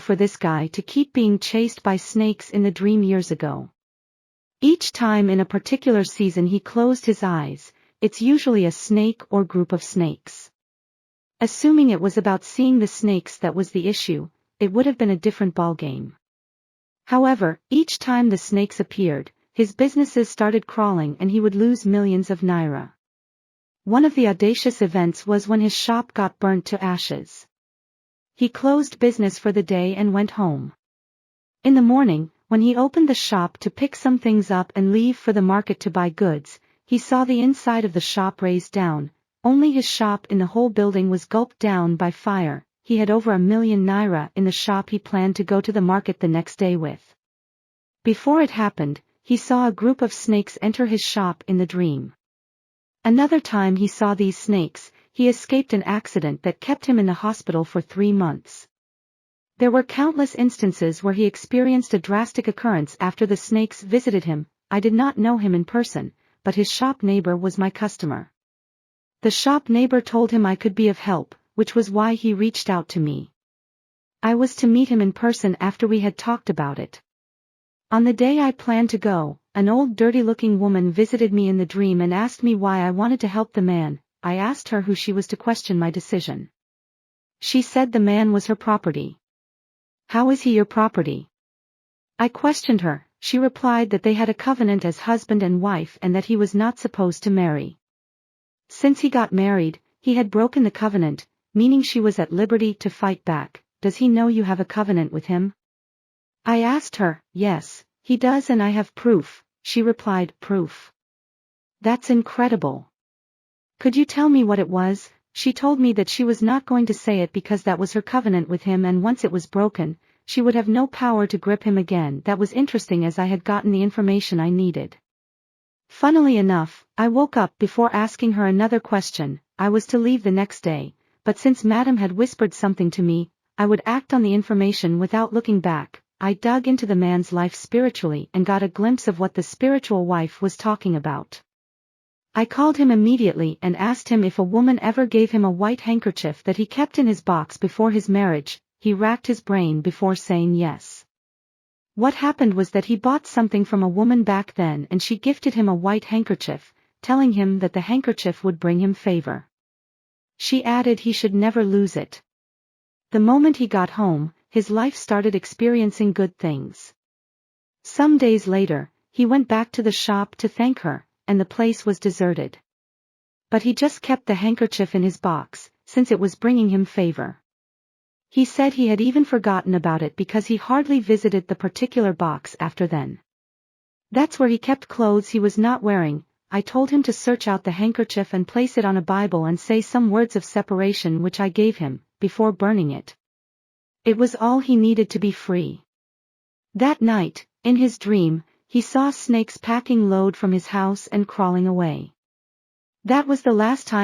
for this guy to keep being chased by snakes in the dream years ago. Each time in a particular season he closed his eyes, it's usually a snake or group of snakes. Assuming it was about seeing the snakes that was the issue, it would have been a different ballgame. However, each time the snakes appeared, his businesses started crawling and he would lose millions of naira. One of the audacious events was when his shop got burnt to ashes. He closed business for the day and went home. In the morning, when he opened the shop to pick some things up and leave for the market to buy goods, he saw the inside of the shop razed down. Only his shop in the whole building was gulped down by fire. He had over 1 million naira in the shop he planned to go to the market the next day with. Before it happened, he saw a group of snakes enter his shop in the dream. Another time he saw these snakes, he escaped an accident that kept him in the hospital for 3 months. There were countless instances where he experienced a drastic occurrence after the snakes visited him. I did not know him in person, but his shop neighbor was my customer. The shop neighbor told him I could be of help, which was why he reached out to me. I was to meet him in person after we had talked about it. On the day I planned to go, an old dirty-looking woman visited me in the dream and asked me why I wanted to help the man. I asked her who she was to question my decision. She said the man was her property. How is he your property? I questioned her. She replied that they had a covenant as husband and wife and that he was not supposed to marry. Since he got married, he had broken the covenant, meaning she was at liberty to fight back. Does he know you have a covenant with him? I asked her. Yes, he does and I have proof. She replied, proof? That's incredible. Could you tell me what it was? She told me that she was not going to say it because that was her covenant with him and once it was broken, she would have no power to grip him again. That was interesting as I had gotten the information I needed. Funnily enough, I woke up before asking her another question. I was to leave the next day, but since Madam had whispered something to me, I would act on the information without looking back. I dug into the man's life spiritually and got a glimpse of what the spiritual wife was talking about. I called him immediately and asked him if a woman ever gave him a white handkerchief that he kept in his box before his marriage. He racked his brain before saying yes. What happened was that he bought something from a woman back then and she gifted him a white handkerchief, telling him that the handkerchief would bring him favor. She added he should never lose it. The moment he got home, his life started experiencing good things. Some days later, he went back to the shop to thank her, and the place was deserted. But he just kept the handkerchief in his box, since it was bringing him favor. He said he had even forgotten about it because he hardly visited the particular box after then. That's where he kept clothes he was not wearing. I told him to search out the handkerchief and place it on a Bible and say some words of separation which I gave him, before burning it. It was all he needed to be free. That night, in his dream, he saw snakes packing load from his house and crawling away. That was the last time